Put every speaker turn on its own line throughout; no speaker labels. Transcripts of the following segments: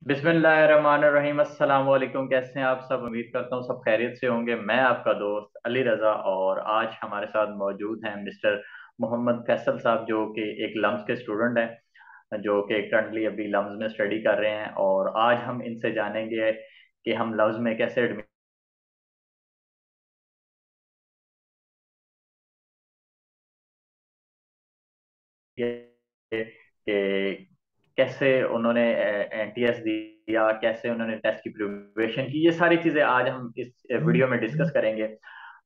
बिस्मिल्लाहिर्रहमानिर्रहीम। अस्सलाम वालेकुम। कैसे हैं आप सब? उम्मीद करता हूँ सब खैरियत से होंगे। मैं आपका दोस्त अली रज़ा और आज हमारे साथ मौजूद हैं मिस्टर मोहम्मद फैसल साहब, जो कि एक लम्स के स्टूडेंट हैं, जो कि करंटली अभी लम्स में स्टडी कर रहे हैं। और आज हम इनसे जानेंगे कि हम लम्स में कैसे एडमिशन कि कैसे उन्होंने एनटीएस दिया, कैसे उन्होंने टेस्ट की प्रिपरेशन की। ये सारी चीज़ें आज हम इस वीडियो में डिस्कस करेंगे।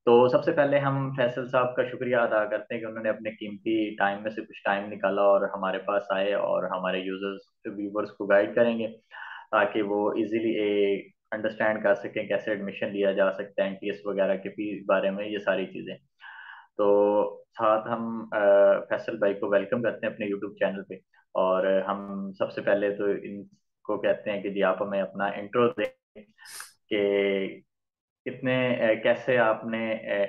तो सबसे पहले हम फैसल साहब का शुक्रिया अदा करते हैं कि उन्होंने अपने कीमती टाइम में से कुछ टाइम निकाला और हमारे पास आए और हमारे यूजर्स व्यूवर्स को गाइड करेंगे, ताकि वो इजीली अंडरस्टैंड कर सकें कैसे एडमिशन लिया जा सकता है, एनटीएस वगैरह के फीस बारे में, ये सारी चीज़ें। तो साथ हम फैसल भाई को वेलकम करते हैं अपने यूट्यूब चैनल पे। और हम सबसे पहले तो इनको कहते हैं कि जी आप हमें अपना इंट्रो दें कि कितने कैसे आपने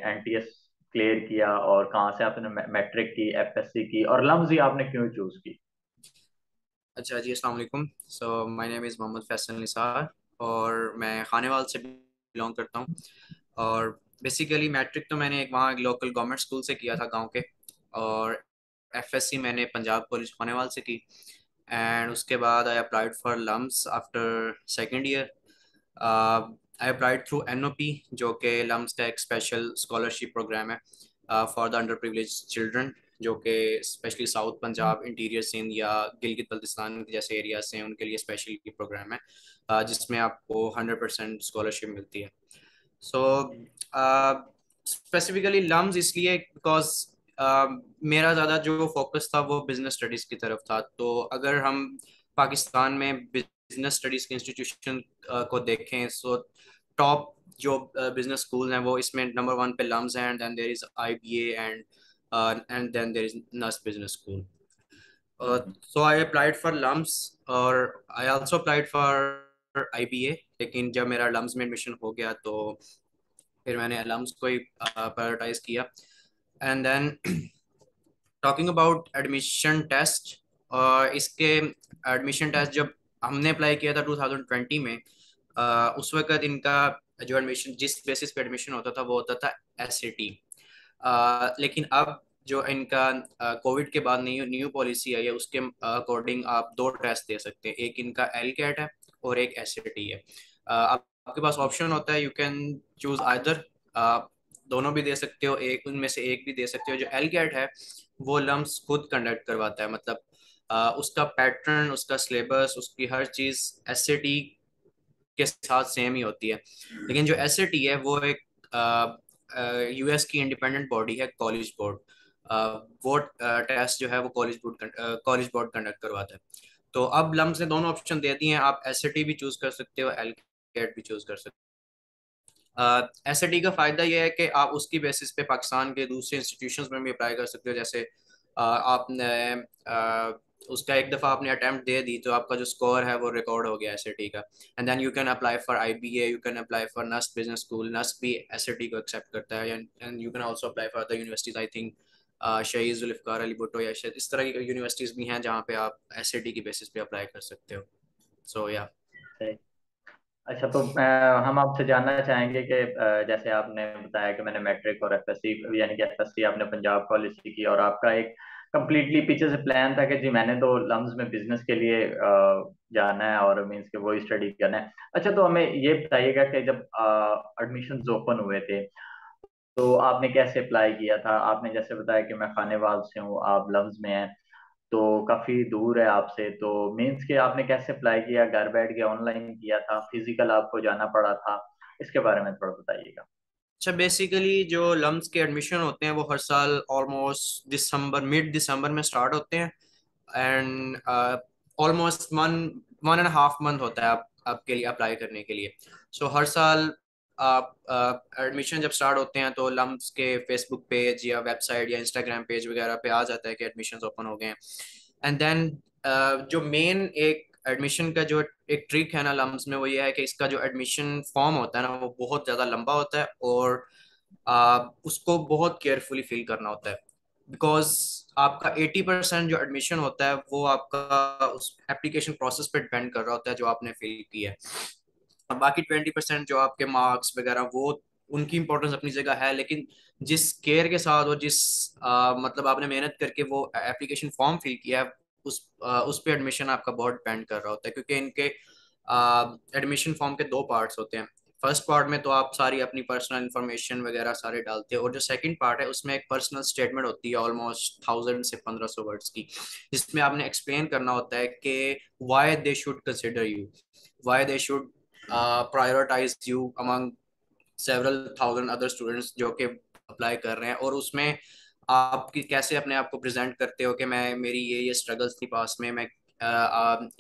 एनटीएस क्लियर किया और कहाँ से आपने मैट्रिक की, एफएससी की, और लम्जी आपने क्यों चूज की।
अच्छा जी, अस्सलाम वालेकुम। So my name is Mohammad Faisal Nisar और मैं खानेवाल से बिलोंग करता हूँ। और बेसिकली मैट्रिक तो मैंने एक वहाँ लोकल गवर्नमेंट स्कूल से किया था गांव के। और एफएससी मैंने पंजाब कॉलेज खानेवाल से की। एंड उसके बाद I applied for LUMS after second year. I applied through NOP, जो कि लम्स का एक स्पेशल स्कॉलरशिप प्रोग्राम है for the under privilege children, जो कि specially south Punjab, interior Sindh या गिलगित बल्तिस्तान जैसे एरियाज हैं उनके लिए स्पेशल प्रोग्राम है, जिसमें आपको 100% स्कॉलरशिप मिलती है। सो स्पेसिफिकली लम्स इसलिए बिकॉज मेरा ज़्यादा जो फोकस था वो बिजनेस स्टडीज़ की तरफ था। तो अगर हम पाकिस्तान में बिजनेस स्टडीज़ के इंस्टीट्यूशन को देखें, सो टॉप जो बिजनेस स्कूल हैं वो इसमें नंबर वन पे लम्स हैं, and then there is IBA, and then there is NUST business school.
Hmm.
So I applied for LUMS और I also applied for IBA. लेकिन जब मेरा लम्स में एडमिशन हो गया तो फिर मैंने अलम्स को ही प्रायोरिटाइज किया। And then talking about admission test, इसके एडमिशन टेस्ट जब हमने अप्लाई किया था 2020 में, उस वक्त इनका जो एडमिशन जिस बेसिस पे एडमिशन होता था वो होता था एसएटी। लेकिन अब जो इनका कोविड के बाद न्यू न्यू पॉलिसी आई है उसके अकॉर्डिंग आप दो टेस्ट दे सकते हैं, एक इनका एल कैट है और एक एसएटी है। आपके पास ऑप्शन होता है, यू कैन चूज आइदर। आप दोनों भी दे सकते हो, एक उनमें से एक भी दे सकते हो। जो एल कैट है वो लम्स खुद कंडक्ट करवाता है, मतलब उसका पैटर्न, उसका सिलेबस, उसकी हर चीज़ एसएटी के साथ सेम ही होती है। लेकिन जो एसएटी है वो एक यूएस की इंडिपेंडेंट बॉडी है, कॉलेज बोर्ड। वो टेस्ट जो है वो कॉलेज बोर्ड कंडक्ट करवाता है। तो अब लम्स ने दोनों ऑप्शन दे दिए हैं, आप एसएटी भी चूज कर सकते हो, एल कैट भी चूज कर सकते हो। एसएटी का फायदा यह है कि आप उसकी बेसिस पे पाकिस्तान के दूसरे इंस्टीट्यूशंस में भी अप्लाई कर सकते हो। जैसे आपने उसका एक दफ़ा आपने अटेम्प्ट दे दी तो आपका जो स्कोर है वो रिकॉर्ड हो गया एसएटी का। And then you can apply for IBA, you can apply for NUST business school, NUST भी एसएटी को एक्सेप्ट करता है। And you can also apply for the universities, I think Shaheed Zulfikar Ali Bhutto या शायद इस तरह की यूनिवर्सिटीज़ भी हैं जहाँ पे आप एसएटी की बेसिस पे अप्लाई कर सकते हो। सो या
सही। अच्छा, तो हम आपसे जानना चाहेंगे कि जैसे आपने बताया कि मैंने मैट्रिक और एफएससी, यानी कि एफएससी आपने पंजाब कॉलेज से की, और आपका एक कंप्लीटली पीछे से प्लान था कि जी मैंने तो लम्स में बिजनेस के लिए जाना है और मींस के वही स्टडी करना है। अच्छा, तो हमें ये बताइएगा कि जब एडमिशन ओपन हुए थे तो आपने कैसे अप्लाई किया था। आपने जैसे बताया कि मैं खानेवाल से हूँ, आप लम्स में हैं, तो काफी दूर है आपसे। तो मीन्स के आपने कैसे अप्लाई किया? घर बैठ के ऑनलाइन किया था, फिजिकल आपको जाना पड़ा था? इसके बारे में थोड़ा बताइएगा।
अच्छा, बेसिकली जो लम्स के एडमिशन होते हैं वो हर साल ऑलमोस्ट दिसंबर, मिड दिसंबर में स्टार्ट होते हैं। And almost one one and half month होता है आप आपके लिए अप्लाई करने के लिए। सो हर साल आप एडमिशन जब स्टार्ट होते हैं तो लम्स के फेसबुक पेज या वेबसाइट या इंस्टाग्राम पेज वगैरह पे आ जाता है कि एडमिशन्स ओपन हो गए हैं। एंड देन जो मेन एक एडमिशन का जो एक ट्रिक है ना लम्स में, वो ये है कि इसका जो एडमिशन फॉर्म होता है ना वो बहुत ज़्यादा लंबा होता है और उसको बहुत केयरफुली फिल करना होता है। बिकॉज आपका 80% जो एडमिशन होता है वो आपका उस एप्लीकेशन प्रोसेस पे डिपेंड कर रहा होता है जो आपने फिल किया है। और बाकी 20% जो आपके मार्क्स वगैरह वो उनकी इंपॉर्टेंस अपनी जगह है, लेकिन जिस केयर के साथ और जिस मतलब आपने मेहनत करके वो एप्लीकेशन फॉर्म फिल किया है उस पे एडमिशन आपका बहुत डिपेंड कर रहा होता है, क्योंकि इनके एडमिशन फॉर्म के दो पार्ट्स होते हैं। फर्स्ट पार्ट में तो आप सारी अपनी पर्सनल इंफॉर्मेशन वगैरह सारे डालते हो, और जो सेकंड पार्ट है उसमें एक पर्सनल स्टेटमेंट होती है ऑलमोस्ट 1000 से 1500 वर्ड्स की, जिसमें आपने एक्सप्लेन करना होता है कि why they should consider you, why they should prioritise you among several thousand other students जो कि अप्लाई कर रहे हैं। और उसमें आपकी कैसे अपने आप को प्रेजेंट करते हो कि मैं मेरी ये स्ट्रगल्स थी पास में, मैं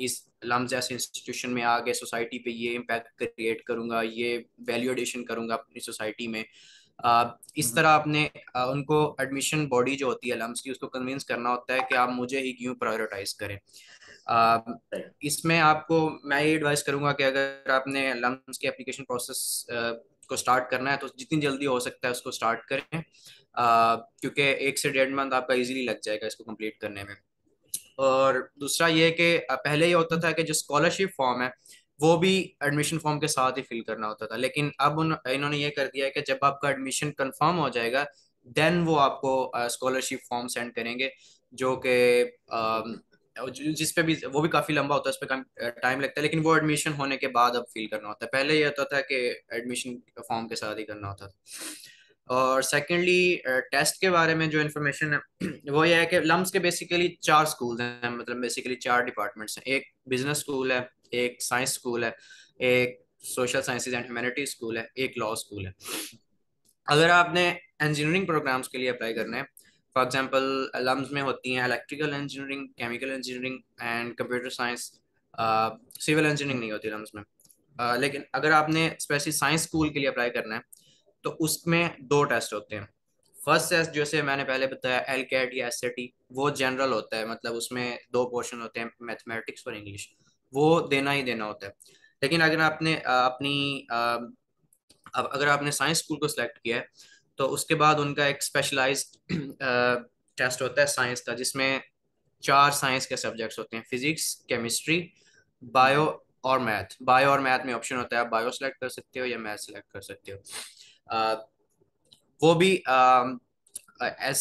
इस लम्स जैसे इंस्टीट्यूशन में आगे सोसाइटी पे ये इम्पैक्ट क्रिएट करूंगा, ये वैल्यू एडिशन करूंगा अपनी सोसाइटी में। इस
हम्म,
तरह आपने उनको एडमिशन बॉडी जो होती है लम्स की उसको कन्विंस करना होता है कि आप मुझे ही क्यों प्रायोरिटाइज करें। अ,
सही।
इसमें आपको मैं ये एडवाइस करूंगा कि अगर आपने लम्स के एप्लीकेशन प्रोसेस को स्टार्ट करना है तो जितनी जल्दी हो सकता है उसको स्टार्ट करें, क्योंकि 1 से 1.5 मंथ आपका इजीली लग जाएगा इसको कंप्लीट करने में। और दूसरा ये है कि पहले ये होता था कि जो स्कॉलरशिप फॉर्म है वो भी एडमिशन फॉर्म के साथ ही फिल करना होता था, लेकिन अब इन्होंने ये कर दिया है कि जब आपका एडमिशन कंफर्म हो जाएगा देन वो आपको स्कॉलरशिप फॉर्म सेंड करेंगे, जो कि जिस पे भी वो भी काफी लंबा होता है, उस पर कम टाइम लगता है, लेकिन वो एडमिशन होने के बाद अब फिल करना होता है। पहले ये होता था कि एडमिशन फॉर्म के साथ ही करना होता था। और सेकेंडली टेस्ट के बारे में जो इन्फॉर्मेशन है वो ये है कि लम्स के बेसिकली 4 स्कूल हैं, मतलब बेसिकली 4 डिपार्टमेंट्स हैं। एक बिजनेस स्कूल है, एक साइंस स्कूल है, एक social sciences and humanities school है, एक लॉ स्कूल है। अगर आपने इंजीनियरिंग प्रोग्राम्स के लिए अप्लाई करना है, फॉर एग्जांपल लम्स में होती हैं electrical engineering, chemical engineering and computer science. Civil engineering नहीं होती लम्स में। लेकिन अगर आपने स्पेशली साइंस स्कूल के लिए अप्लाई करना है तो उसमें 2 टेस्ट होते हैं। फर्स्ट टेस्ट जैसे मैंने पहले बताया एल कैट या एस वो जनरल होता है, मतलब उसमें 2 पोर्शन होते हैं, मैथमेटिक्स और इंग्लिश, वो देना ही देना होता है। लेकिन अगर आपने अब अगर आपने साइंस स्कूल को सिलेक्ट किया है तो उसके बाद उनका एक स्पेशलाइज्ड टेस्ट होता है साइंस का, जिसमें 4 साइंस के सब्जेक्ट्स होते हैं, फिजिक्स, केमिस्ट्री, बायो और मैथ। बायो और मैथ में ऑप्शन होता है, आप बायो सेलेक्ट कर सकते हो या मैथ सेलेक्ट कर सकते हो। अ, वो भी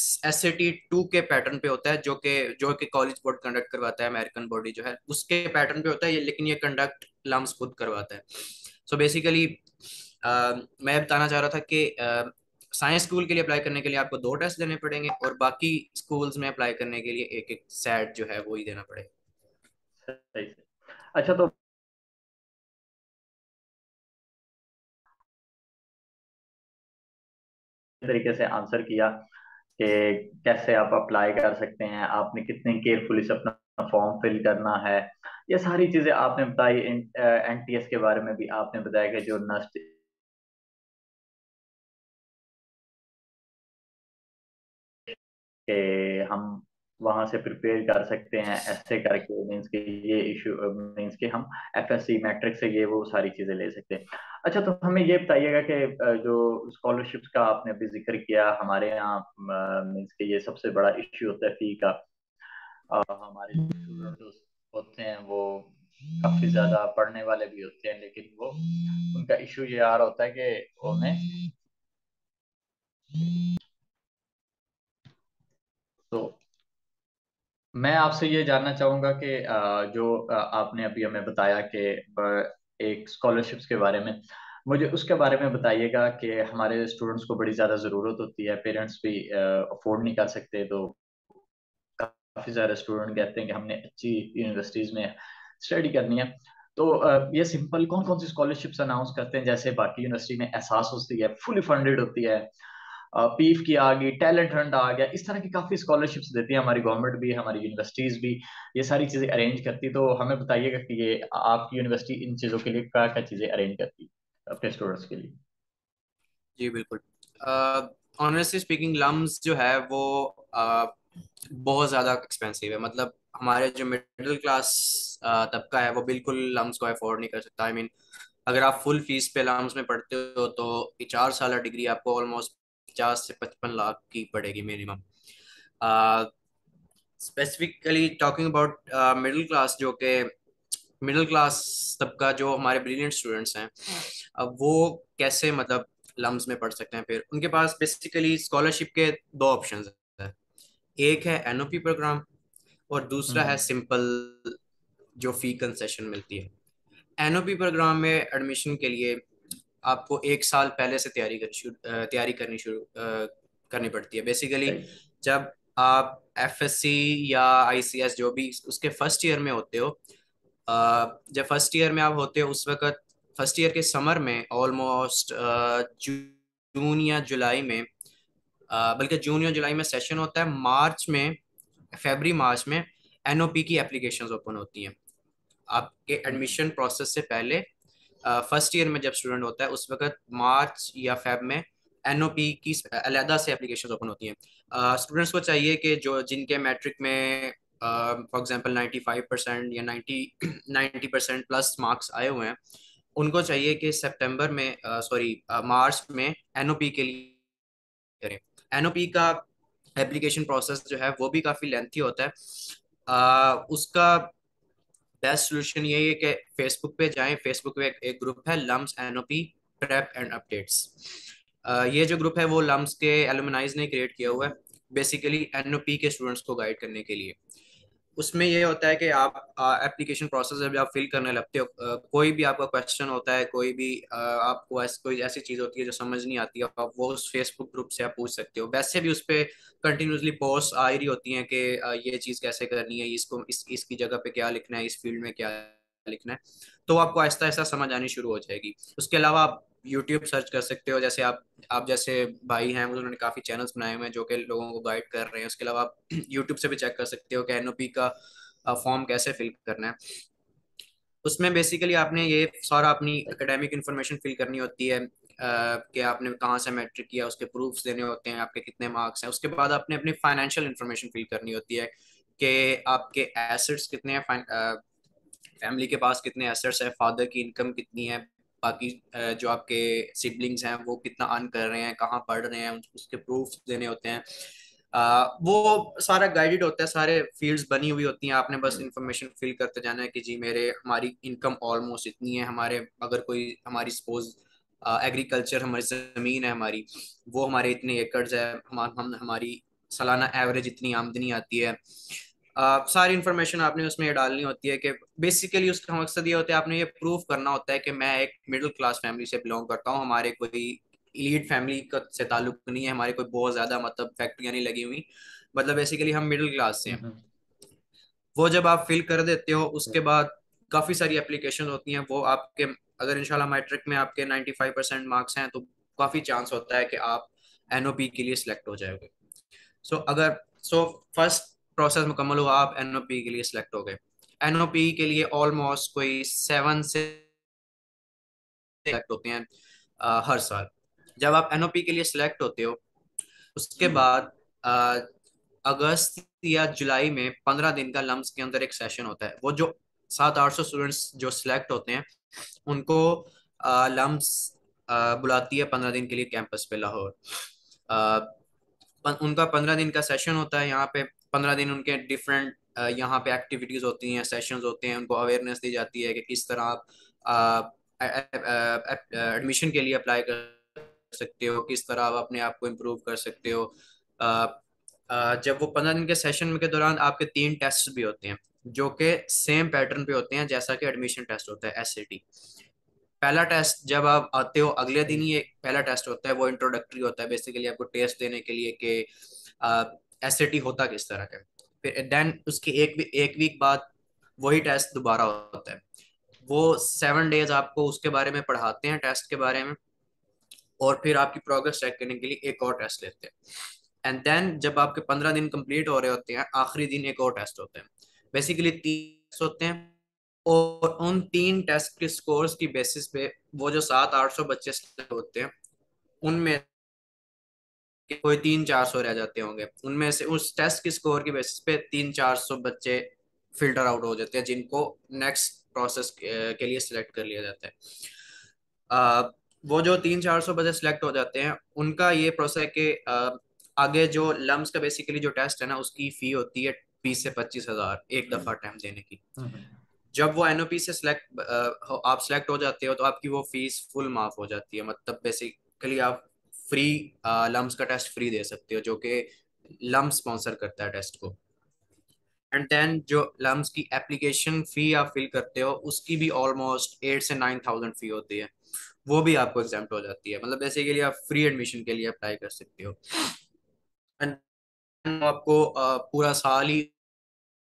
SAT 2 के पैटर्न पे होता है, जो कि कॉलेज बोर्ड कंडक्ट करवाता है, अमेरिकन बॉडी जो है उसके पैटर्न पे होता है ये, लेकिन ये कंडक्ट लम्स खुद करवाता है। सो बेसिकली मैं बताना चाह रहा था कि साइंस स्कूल के लिए अप्लाई करने के लिए आपको 2 टेस्ट देने पड़ेंगे, और बाकी स्कूल्स में अप्लाई करने के लिए एक एक सेट जो है वो ही देना पड़ेगा।
सही से। अच्छा, तो तरीके से आंसर किया कि कैसे आप अप्लाई कर सकते हैं, आपने कितने केयरफुली से अपना फॉर्म फिल करना है, ये सारी चीजें आपने बताई। एनटीएस के बारे में भी आपने बताया कि जो नस्ट के हम वहां से प्रिपेयर कर सकते हैं ऐसे करके, मीन्स के ये इशू, मीन्स के हम एफएससी मैट्रिक से ये वो सारी चीजें ले सकते हैं। अच्छा, तो हमें ये बताइएगा कि जो स्कॉलरशिप्स का आपने अभी जिक्र किया हमारे यहाँ, मीन्स के ये सबसे बड़ा इश्यू होता है फी का। हमारे स्टूडेंट होते हैं वो काफी ज्यादा पढ़ने वाले भी होते हैं, लेकिन वो उनका इशू ये आ रहा होता है कि उन्हें, तो मैं आपसे ये जानना चाहूंगा कि जो आपने अभी हमें बताया कि एक स्कॉलरशिप्स के बारे में, मुझे उसके बारे में बताइएगा कि हमारे स्टूडेंट्स को बड़ी ज़्यादा ज़रूरत होती है, पेरेंट्स भी अफोर्ड नहीं कर सकते, तो काफ़ी सारे स्टूडेंट कहते हैं कि हमने अच्छी यूनिवर्सिटीज़ में स्टडी करनी है। तो ये सिंपल कौन कौन सी स्कॉलरशिप्स अनाउंस करते हैं, जैसे बाकी यूनिवर्सिटी में एहसास होती है, फुली फंडेड होती है, पीफ की आ गई, टैलेंट हंट आ गया, इस तरह की काफी स्कॉलरशिप्स देती है हमारी गवर्नमेंट भी, हमारी यूनिवर्सिटीज भी, ये सारी चीजें अरेंज करती। तो हमें बताइएगा कि ये आपकी यूनिवर्सिटी इन चीजों के लिए क्या क्या चीजें अरेंज करती है अपने स्टूडेंट्स के लिए।
जी बिल्कुल। ऑनेस्टली स्पीकिंग लम्स जो है वो बहुत ज़्यादा एक्सपेंसिव है, मतलब हमारे जो मिडिल क्लास तबका है वो बिल्कुल लम्स को अफोर्ड नहीं कर सकता। आई मीन अगर आप फुल फीस पे लम्स में पढ़ते हो तो ये 4 साल डिग्री आपको ऑलमोस्ट 50 से 55 लाख की पड़ेगी minimum. Specifically talking about middle class, जो कि मिडिल क्लास तबका जो हमारे ब्रिलियंट स्टूडेंट्स हैं, अब वो कैसे मतलब लम्स में पढ़ सकते हैं। फिर उनके पास बेसिकली स्कॉलरशिप के दो ऑप्शंस है। एक है एनओपी प्रोग्राम और दूसरा है
हम्म।
सिंपल, जो फी कंसेशन मिलती है। एनओपी प्रोग्राम में एडमिशन के लिए आपको एक साल पहले से तैयारी करनी शुरू करनी पड़ती है। बेसिकली
सही।
जब आप एफएससी या आईसीएस जो भी उसके फर्स्ट ईयर में होते हो, जब फर्स्ट ईयर में आप होते हो उस वक्त फर्स्ट ईयर के समर में ऑलमोस्ट जून या जुलाई में, बल्कि जून या जुलाई में सेशन होता है। मार्च में, फरवरी मार्च में एनओपी की एप्लीकेशंस ओपन होती हैं। आपके
हम्म।
एडमिशन प्रोसेस से पहले फर्स्ट ईयर में जब स्टूडेंट होता है उस वक्त मार्च या फेब में एनओपी की अलहदा से एप्लीकेशन ओपन होती हैं। स्टूडेंट्स को चाहिए कि जो जिनके मैट्रिक में फॉर एग्जांपल 95% या 90% प्लस मार्क्स आए हुए हैं, उनको चाहिए कि सितंबर में, सॉरी मार्च में एनओपी के लिए करें। एनओपी का एप्लीकेशन प्रोसेस जो है वो भी काफ़ी लेंथी होता है। उसका बेस्ट सोल्यूशन यही है कि फेसबुक पे जाएं। फेसबुक पे एक ग्रुप है LUMS NOP prep and updates. ये जो ग्रुप है वो लम्स के एलुमनाइज ने क्रिएट किया हुआ है, बेसिकली एनओपी के स्टूडेंट्स को गाइड करने के लिए। उसमें ये होता है कि आप एप्लीकेशन प्रोसेस जब आप फिल करने लगते हो, कोई भी आपका क्वेश्चन होता है, कोई भी आपको कोई ऐसी चीज़ होती है जो समझ नहीं आती है, आप वो उस फेसबुक ग्रुप से आप पूछ सकते हो। वैसे भी उस पर कंटिन्यूसली पोस्ट आ ही रही होती हैं कि ये चीज़ कैसे करनी है, इसको इसकी जगह पे क्या लिखना है, इस फील्ड में क्या लिखना है। तो आपको आहिस्ता आहिस्ता समझ आनी शुरू हो जाएगी। उसके अलावा आप यूट्यूब सर्च कर सकते हो, जैसे आप जैसे भाई हैं उन्होंने काफ़ी चैनल्स बनाए हुए हैं जो कि लोगों को गाइड कर रहे हैं। उसके अलावा आप यूट्यूब से भी चेक कर सकते हो कि एनओपी का फॉर्म कैसे फिल करना है। उसमें बेसिकली आपने ये सारा अपनी एकेडमिक इन्फॉर्मेशन फिल करनी होती है, कि आपने कहाँ से मैट्रिक किया, उसके प्रूफ्स देने होते हैं, आपके कितने मार्क्स हैं। उसके बाद आपने अपनी फाइनेंशियल इन्फॉर्मेशन फिल करनी होती है कि आपके एसेट्स कितने हैं, फैमिली के पास कितने एसेट्स हैं, फादर की इनकम कितनी है, बाकी जो आपके सिबलिंग्स हैं वो कितना अर्न कर रहे हैं, कहाँ पढ़ रहे हैं, उसके प्रूफ देने होते हैं। वो सारा गाइडेड होता है, सारे फील्ड्स बनी हुई होती हैं। आपने बस इंफॉर्मेशन फिल करते जाना है कि जी मेरे हमारी इनकम ऑलमोस्ट इतनी है, हमारे अगर कोई हमारी सपोज एग्रीकल्चर हमारी ज़मीन है हमारी, वो हमारे इतने एकड़ है, हम हमारी सालाना एवरेज इतनी आमदनी आती है। सारी इन्फॉर्मेशन आपने उसमें डालनी होती है कि बेसिकली उसका मकसद ये होता है, आपने ये प्रूव करना होता है कि मैं एक मिडिल क्लास फैमिली से बिलोंग करता हूँ, हमारे कोई इलीट फैमिली का से ताल्लुक नहीं है, हमारे कोई बहुत ज्यादा मतलब फैक्ट्रियाँ नहीं लगी हुई, मतलब बेसिकली हम मिडिल क्लास से हैं।
हम्म।
वो जब आप फिल कर देते हो उसके बाद काफ़ी सारी एप्लीकेशन होती हैं। वो आपके अगर इंशाल्लाह मैट्रिक में आपके 95% मार्क्स हैं तो काफ़ी चांस होता है कि आप एनओपी के लिए सिलेक्ट हो जाओगे। सो फर्स्ट प्रोसेस मुकम्मल हुआ, आप एनओपी के लिए सिलेक्ट हो गए। एनओपी के लिए ऑलमोस्ट कोई 7 से सिलेक्ट होते हैं हर साल। जब आप एनओपी के लिए सिलेक्ट होते हो उसके
हम्म।
बाद अ, अगस्त या जुलाई में 15 दिन का लम्स के अंदर एक सेशन होता है। वो जो 700-800 स्टूडेंट्स जो सिलेक्ट होते हैं उनको लम्स बुलाती है 15 दिन के लिए कैंपस पे लाहौर। अ, उनका 15 दिन का सेशन होता है यहाँ पे। 15 दिन उनके डिफरेंट यहाँ पे एक्टिविटीज होती हैं, सेशंस होते हैं, उनको अवेयरनेस दी जाती है कि किस तरह आप एडमिशन के लिए अप्लाई कर सकते हो, किस तरह आप अपने आप को इम्प्रूव कर सकते हो। अ, जब वो 15 दिन के सेशन के दौरान आपके 3 टेस्ट भी होते हैं जो कि सेम पैटर्न पे होते हैं जैसा कि एडमिशन टेस्ट होता है, एसएटी। पहला टेस्ट जब आप आते हो अगले दिन
सही।
ही एक पहला टेस्ट होता है, वो इंट्रोडक्टरी होता है, बेसिकली आपको टेस्ट देने के लिए कि एसएटी होता किस तरह का है। फिर देन उसके एक वीक बाद वही टेस्ट दोबारा होता है। वो 7 डेज आपको उसके बारे में पढ़ाते हैं, टेस्ट के बारे में, और फिर आपकी प्रोग्रेस चेक करने के लिए एक और टेस्ट लेते हैं। एंड देन जब आपके 15 दिन कंप्लीट हो रहे होते हैं आखिरी दिन एक और टेस्ट होते हैं। बेसिकली 3 टेस्ट होते हैं, और उन 3 टेस्ट के स्कोर्स की बेसिस पे वो जो 700-800 बच्चे select होते हैं उनमें कोई 300-400 रह जाते होंगे, उनमें से उस टेस्ट के स्कोर की बेसिस पे 300-400 बच्चे फिल्टर आउट हो जाते हैं जिनको नेक्स्ट प्रोसेस के लिए सिलेक्ट कर लिया जाता है। वो जो 300-400 बच्चे सिलेक्ट हो जाते हैं उनका ये प्रोसेस है कि आगे जो लम्स का बेसिकली जो टेस्ट है ना उसकी फी होती है 20 से 25 हजार एक
हम्म,
दफा अटेम्प्ट देने की।
हम्म,
जब वो एनओपी से आप सिलेक्ट हो जाते हो तो आपकी वो फीस फुल माफ हो जाती है, मतलब बेसिकली आप फ्री लम्स का टेस्ट फ्री दे सकते हो, जो कि लम स्पॉन्सर करता है टेस्ट को। एंड देन जो लम्स की एप्लीकेशन फी आप फिल करते हो उसकी भी ऑलमोस्ट 8 से 9 थाउजेंड फी होती है, वो भी आपको एग्जाम्प्ट हो जाती है। मतलब बेसिकली आप फ्री एडमिशन के लिए अप्लाई कर सकते हो। एंड आपको पूरा साल ही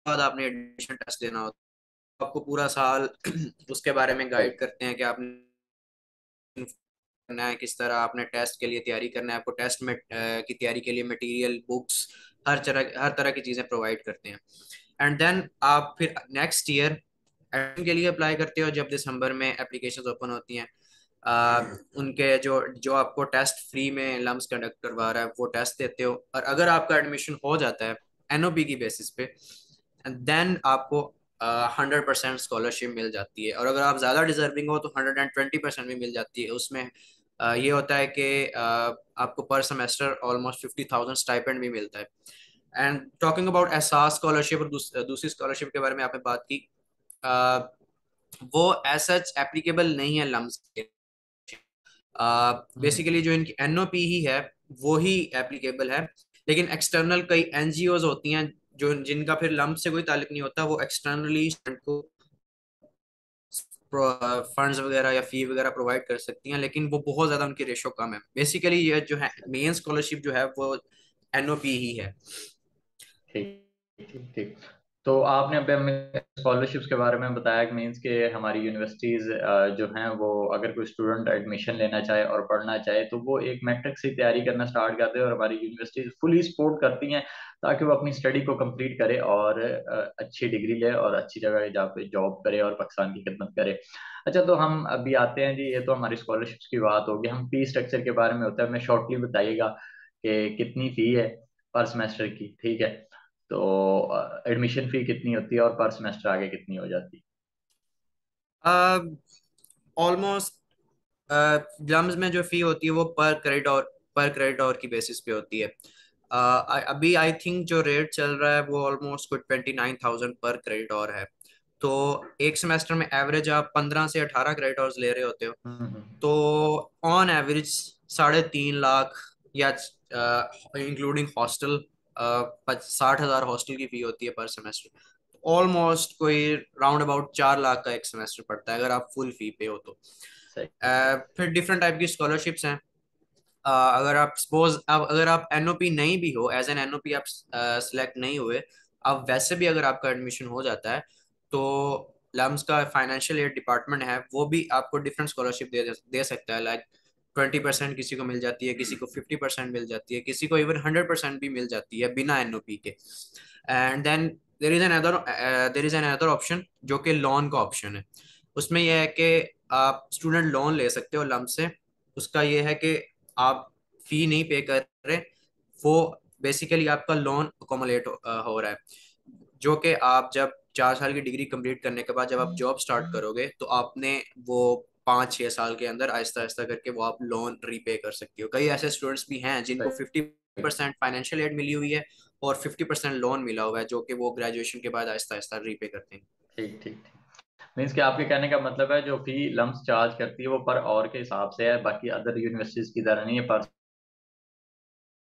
बाद आपने एडमिशन टेस्ट देना होता है, आपको पूरा साल उसके बारे में
सही।
गाइड करते हैं कि आपने करना है, किस तरह आपने टेस्ट के लिए तैयारी करना है। आपको टेस्ट में की तैयारी के लिए मटेरियल, बुक्स, हर तरह की चीज़ें प्रोवाइड करते हैं। एंड देन आप फिर नेक्स्ट ईयर एडमिशन के लिए अप्लाई करते हो, जब दिसंबर में एप्लीकेशन ओपन होती हैं। उनके जो जो आपको टेस्ट फ्री में लम्स कंडक्ट करवा रहा है वो टेस्ट देते हो, और अगर आपका एडमिशन हो जाता है एनओपी की बेसिस पे, देन आपको 100% स्कॉलरशिप मिल जाती है। और अगर आप ज़्यादा डिजर्विंग हो तो 120% भी मिल जाती है। उसमें ये होता है कि आपको पर सेमेस्टर ऑलमोस्ट 50,000 स्टाइपेंड भी मिलता है। एंड टॉकिंग अबाउट एहसास स्कॉलरशिप और दूसरी स्कॉलरशिप के बारे में आपने बात की, अ, वो एज सच एप्लीकेबल नहीं है लम्स के।
हम्म,
बेसिकली जो इनकी एनओपी ही है वो ही एप्लीकेबल है, लेकिन एक्सटर्नल कई एनजीओज होती हैं जो जिनका फिर लम्ब से कोई ताल्लुक नहीं होता, वो एक्सटर्नली स्टूडेंट को फंड्स वगैरह या फी वगैरह प्रोवाइड कर सकती हैं, लेकिन वो बहुत ज़्यादा उनकी रेशो कम है। बेसिकली ये जो है मेन स्कॉलरशिप जो है वो एनओपी ही है।
ठीक ठीक ठीक। तो आपने अभी हमें स्कॉलरशिप्स के बारे में बताया कि मीन्स के हमारी यूनिवर्सिटीज जो हैं वो अगर कोई स्टूडेंट एडमिशन लेना चाहे और पढ़ना चाहे तो वो एक मैट्रिक से तैयारी करना स्टार्ट करते हैं, और हमारी यूनिवर्सिटीज फुली सपोर्ट करती हैं ताकि वो अपनी स्टडी को कंप्लीट करे और अच्छी डिग्री ले और अच्छी जगह जहाँ पे जॉब करे और पाकिस्तान की खिदमत करे। अच्छा, तो हम अभी आते हैं जी, ये तो हमारी स्कॉलरशिप्स की बात होगी, हम फी स्ट्रक्चर के बारे में होता है, हमें शॉर्टली बताइएगा कि कितनी फी है पर सेमेस्टर की, ठीक है? तो एडमिशन फी कितनी होती है और पर सेमेस्टर आगे कितनी हो जाती
ऑलमोस्ट एग्जाम्स में जो फी होती है वो पर क्रेडिट आवर की बेसिस पे होती है। अभी आई थिंक जो रेट चल रहा है वो ऑलमोस्ट कोई 29,000 पर क्रेडिट आवर है। तो एक सेमेस्टर में एवरेज आप 15 से 18 क्रेडिट आवर्स ले रहे होते हो,
है?
तो ऑन एवरेज 3.5 लाख या इंक्लूडिंग हॉस्टल 60,000 हॉस्टल की फी होती है पर सेमेस्टर। ऑलमोस्ट कोई राउंड अबाउट 4 लाख का एक सेमेस्टर पड़ता है अगर आप फुल फी पे हो तो।
सही।
फिर डिफरेंट टाइप की स्कॉलरशिप्स हैं। अगर आप सपोज अब अगर आप एनओपी नहीं भी हो, एज एन एनओपी आप सिलेक्ट नहीं हुए, अब वैसे भी अगर आपका एडमिशन हो जाता है तो लम्स का फाइनेंशियल एड डिपार्टमेंट है वो भी आपको डिफरेंट स्कॉलरशिप दे सकता है। लाइक 20% किसी को मिल जाती है, किसी को 50% मिल जाती है, किसी को इवन 100% भी मिल जाती है बिना एनओपी के। And then there is another option जो कि लोन का ऑप्शन है। उसमें यह है कि आप स्टूडेंट लोन ले सकते हो लम्प से। उसका ये है कि आप फी नहीं पे कर रहे, वो बेसिकली आपका लोन अकोमोलेट हो रहा है, जो कि आप जब 4 साल की डिग्री कंप्लीट करने के बाद जब आप जॉब स्टार्ट करोगे तो आपने वो 5-6 साल के अंदर आहिस्ता आहिस्ता करके वो आप लोन रीपे कर सकते हो। कई ऐसे स्टूडेंट्स भी हैं जिनको
सही।
50% फाइनेंशियल एड मिली हुई है और 50% लोन मिला हुआ है, जो कि वो ग्रेजुएशन के बाद आहिस्ता आहिस्ता रीपे करते हैं।
ठीक ठीक ठीक। मीन्स कि आपके कहने का मतलब है जो फी लम्स चार्ज करती है वो पर और के हिसाब से है, बाकी अदर यूनिवर्सिटीज की तरह नहीं है पर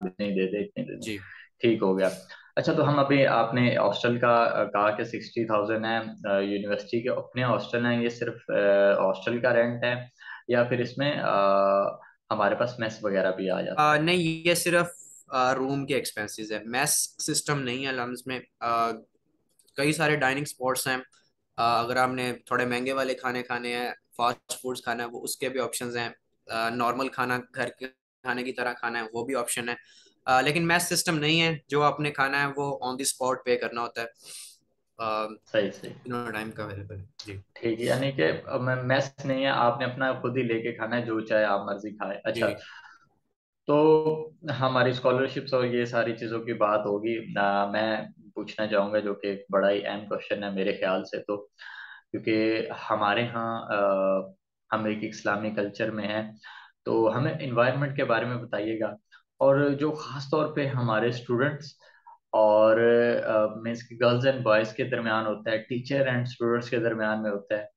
नहीं दे दे इतने दे दे।
जी।
ठीक हो गया। अच्छा, तो हम अभी आपने हॉस्टल का कहा कि 60,000 है, यूनिवर्सिटी के अपने हॉस्टल हैं, ये सिर्फ हॉस्टल का रेंट है या फिर इसमें हमारे पास मेस वगैरह भी आ जाता है?
नहीं, ये सिर्फ रूम के एक्सपेंसेस है, मैस सिस्टम नहीं है लम्स में। कई सारे डाइनिंग स्पॉट्स हैं। अगर आपने थोड़े महंगे वाले खाने खाने हैं, फास्ट फूड्स खाना है, वो उसके भी ऑप्शंस हैं। नॉर्मल खाना घर के खाने की तरह खाना है वो भी ऑप्शन है। लेकिन मैथ सिस्टम नहीं है, जो आपने खाना है वो ऑन द स्पॉट पे करना होता है।
सही सही।
तीनों टाइम का अवेलेबल है जी।
ठीक है, यानी कि मेस नहीं है, आपने अपना खुद ही लेके खाना है, जो चाहे आप मर्जी खाए। अच्छा,
जी।
तो हमारी स्कॉलरशिप्स और ये सारी चीज़ों की बात होगी। मैं पूछना चाहूँगा जो कि एक बड़ा ही अहम क्वेश्चन है मेरे ख्याल से, तो क्योंकि हमारे यहाँ हम एक इस्लामी कल्चर में हैं, तो हमें इन्वायरमेंट के बारे में बताइएगा। और जो ख़ास तौर पे हमारे स्टूडेंट्स और मीन्स कि गर्ल्स एंड बॉयज के दरमियान होता है, टीचर एंड स्टूडेंट्स के दरमियान में होता है।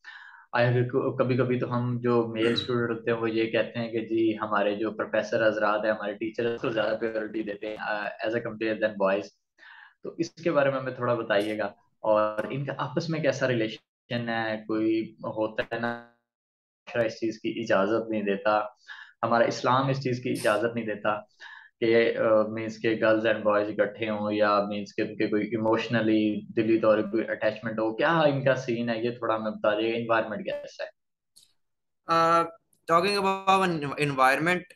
कभी कभी तो हम जो मेल स्टूडेंट होते हैं वो ये कहते हैं कि जी हमारे जो प्रोफेसर हजरात है, हमारे टीचर को ज़्यादा प्रायोरिटी देते हैं as a compare than boys. तो इसके बारे में हमें थोड़ा बताइएगा। और इनका आपस में कैसा रिलेशन है, कोई होता है ना इस चीज की इजाजत नहीं देता, हमारा इस्लाम इस चीज की इजाजत नहीं देता कि मीन्स के गर्ल्स एंड बॉयज इकट्ठे हों, या मीन्स के उनके कोई इमोशनली दिली तौर पर कोई अटैचमेंट हो, क्या इनका सीन है, ये थोड़ा हमें बता दीजिए, इन्वायरमेंट कैसा है।
टॉकिंग अबाउट इन्वायरमेंट,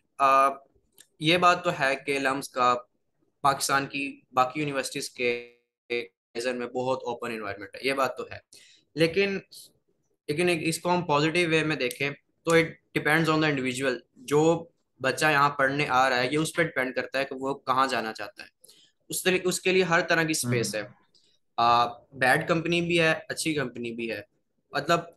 ये बात तो है कि लम्स का पाकिस्तान की बाकी यूनिवर्सिटीज के नज़र में बहुत ओपन इन्वायरमेंट है, ये बात तो है। लेकिन इसको हम पॉजिटिव वे में देखें तो it depends on the individual. जो बच्चा यहाँ पढ़ने आ रहा है, ये उस पर डिपेंड करता है कि वो कहाँ जाना चाहता है। उसके लिए हर तरह की स्पेस है।
हम्म।
बैड कंपनी भी है, अच्छी कंपनी भी है। मतलब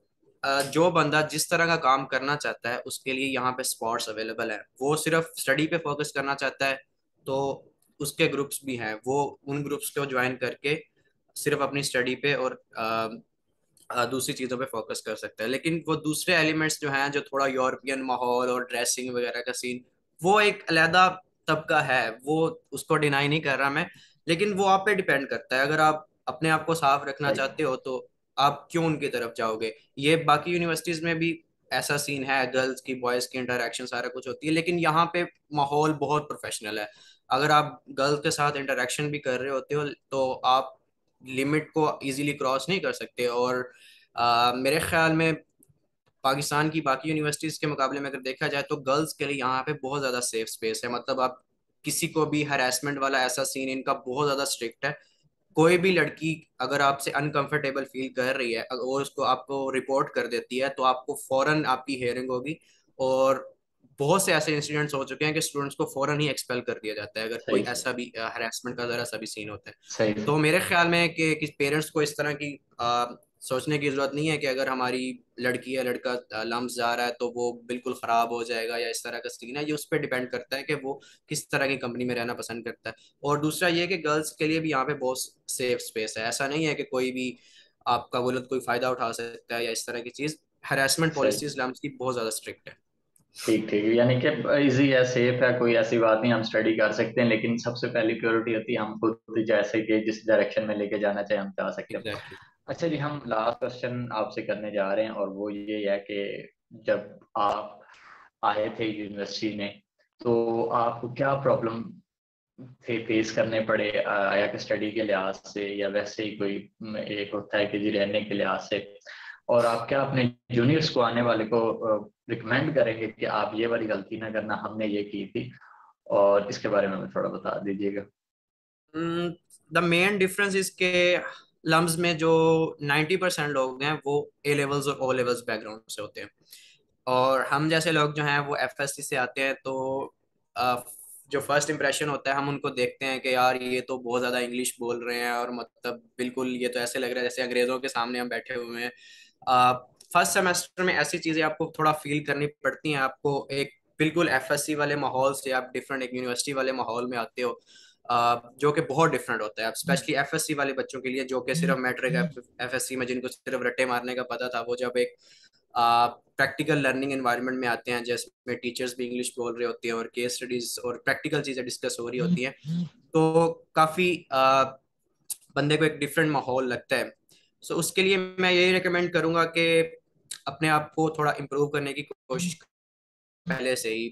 जो बंदा जिस तरह का काम करना चाहता है उसके लिए यहाँ पे स्पॉट्स अवेलेबल है। वो सिर्फ स्टडी पे फोकस करना चाहता है तो उसके ग्रुप्स भी हैं, वो उन ग्रुप्स को ज्वाइन करके सिर्फ अपनी स्टडी पे और दूसरी चीज़ों पे फोकस कर सकता है। लेकिन वो दूसरे एलिमेंट्स जो हैं, जो थोड़ा यूरोपियन माहौल और ड्रेसिंग वगैरह का सीन, वो एक अलहदा तबका है, वो उसको डिनाई नहीं कर रहा मैं। लेकिन वो आप पे डिपेंड करता है। अगर आप अपने आप को साफ रखना
सही।
चाहते हो तो आप क्यों उनकी तरफ जाओगे। ये बाकी यूनिवर्सिटीज में भी ऐसा सीन है, गर्ल्स की बॉयज की इंटरेक्शन सारा कुछ होती है, लेकिन यहाँ पे माहौल बहुत प्रोफेशनल है। अगर आप गर्ल्स के साथ इंटरेक्शन भी कर रहे होते हो तो आप लिमिट को इजीली क्रॉस नहीं कर सकते। और मेरे ख्याल में पाकिस्तान की बाकी यूनिवर्सिटीज के मुकाबले में अगर देखा जाए तो गर्ल्स के लिए यहाँ पे बहुत ज़्यादा सेफ स्पेस है। मतलब आप किसी को भी हरासमेंट वाला ऐसा सीन इनका बहुत ज़्यादा स्ट्रिक्ट है। कोई भी लड़की अगर आपसे अनकंफर्टेबल फील कर रही है और उसको आपको रिपोर्ट कर देती है तो आपको फौरन आपकी हेयरिंग होगी। और बहुत से ऐसे इंसिडेंट्स हो चुके हैं कि स्टूडेंट्स को फौरन ही एक्सपेल कर दिया जाता है अगर कोई
सही।
ऐसा भी हरासमेंट का जरा सा भी सीन होता है।
सही।
तो मेरे ख्याल में कि पेरेंट्स को इस तरह की सोचने की जरूरत नहीं है कि अगर हमारी लड़की या लड़का लम्स जा रहा है तो वो बिल्कुल खराब हो जाएगा या इस तरह का सीन है। ये उस पर डिपेंड करता है कि वो किस तरह की कंपनी में रहना पसंद करता है। और दूसरा ये कि गर्ल्स के लिए भी यहाँ पे बहुत सेफ स्पेस है। ऐसा नहीं है कि कोई भी आपका गलत कोई फायदा उठा सकता है या इस तरह की चीज। हरासमेंट
सही।
पॉलिसीज लम्स की बहुत ज्यादा स्ट्रिक्ट है।
ठीक ठीक, यानी कि इजी है, सेफ है, कोई ऐसी बात नहीं, हम स्टडी कर सकते हैं, लेकिन सबसे पहली प्रायोरिटी होती है हम खुद जैसे कि जिस डायरेक्शन में लेके जाना चाहे हम जा सकते हैं।
एग्जैक्टली।
अच्छा जी, हम लास्ट क्वेश्चन आपसे करने जा रहे हैं और वो ये है कि जब आप आए थे यूनिवर्सिटी में तो आपको क्या प्रॉब्लम थे फेस करने पड़े, या कि स्टडी के लिहाज से या वैसे ही कोई एक होता है कि जी रहने के लिहाज से, और आप क्या अपने जूनियर्स को आने वाले को रिकमेंड करेंगे कि आप ये वाली गलती ना करना, हमने ये की थी, और इसके बारे में हमें थोड़ा बता दीजिएगा।
द मेन डिफरेंस इसके लम्स में जो 90% लोग हैं वो ए लेवल्स और ओ लेवल्स बैकग्राउंड से होते हैं। और हम जैसे लोग जो हैं वो एफएससी से आते हैं। तो अ, जो फर्स्ट इंप्रेशन होता है हम उनको देखते हैं कि यार ये तो बहुत ज़्यादा इंग्लिश बोल रहे हैं और मतलब बिल्कुल ये तो ऐसे लग रहा है जैसे अंग्रेज़ों के सामने हम बैठे हुए हैं। फर्स्ट सेमेस्टर में ऐसी चीज़ें आपको थोड़ा फील करनी पड़ती हैं। आपको एक बिल्कुल एफएससी वाले माहौल से आप डिफरेंट एक यूनिवर्सिटी वाले माहौल में आते हो, जो कि बहुत डिफरेंट होता है। स्पेशली एफएससी वाले बच्चों के लिए जो कि सिर्फ मैट्रिक एफएससी में जिनको सिर्फ रट्टे मारने का पता था, वो जब एक प्रैक्टिकल लर्निंग एनवायरनमेंट में आते हैं जिसमें टीचर्स भी इंग्लिश बोल रहे होते हैं और केस स्टडीज और प्रैक्टिकल चीज़ें डिस्कस हो रही होती हैं, तो काफ़ी बंदे को एक डिफरेंट माहौल लगता है। सो उसके लिए मैं यही रिकमेंड करूंगा कि अपने आप को थोड़ा इम्प्रूव करने की कोशिश पहले से ही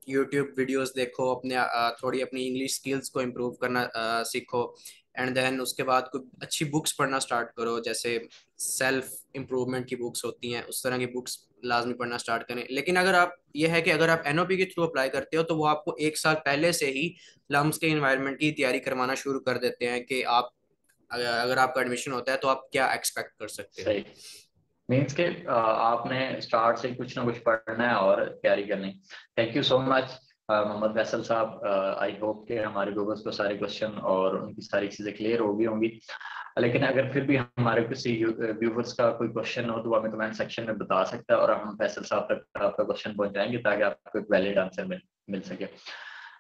यूट्यूब वीडियोस देखो, अपने थोड़ी अपनी इंग्लिश स्किल्स को इम्प्रूव करना सीखो। एंड देन उसके बाद कुछ अच्छी बुक्स पढ़ना स्टार्ट करो, जैसे सेल्फ इम्प्रूवमेंट की बुक्स होती हैं उस तरह की बुक्स लाजमी पढ़ना स्टार्ट करें। लेकिन अगर आप ये है कि अगर आप एनओपी के थ्रू अप्लाई करते हो तो वो आपको एक साल पहले से ही लम्स के इन्वायरमेंट की तैयारी करवाना शुरू कर देते हैं कि आप अगर आपका एडमिशन होता है तो आप क्या एक्सपेक्ट कर सकते हो।
सही। मीन्स के आपने स्टार्ट से कुछ ना कुछ पढ़ना है और तैयारी करनी। Thank you so much Mohammad Faisal sahab. I hope कि हमारे व्यूवर्स को सारे क्वेश्चन और उनकी सारी चीज़ें क्लियर हो गई होंगी। लेकिन अगर फिर भी हमारे किसी व्यूवर्स का कोई क्वेश्चन हो तो वो हमें कमेंट सेक्शन में बता सकता है और हम फैसल साहब तक आपका क्वेश्चन पहुंचाएंगे ताकि आपको एक वैलिड आंसर मिल मिल सके।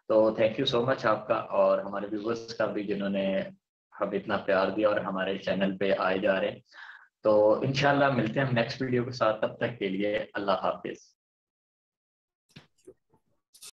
तो थैंक यू सो मच आपका और हमारे व्यूवर्स का भी, जिन्होंने हमें इतना प्यार दिया और हमारे चैनल पे आए जा रहे हैं। तो इंशाल्लाह मिलते हैं हम नेक्स्ट वीडियो के साथ, तब तक के लिए अल्लाह हाफिज।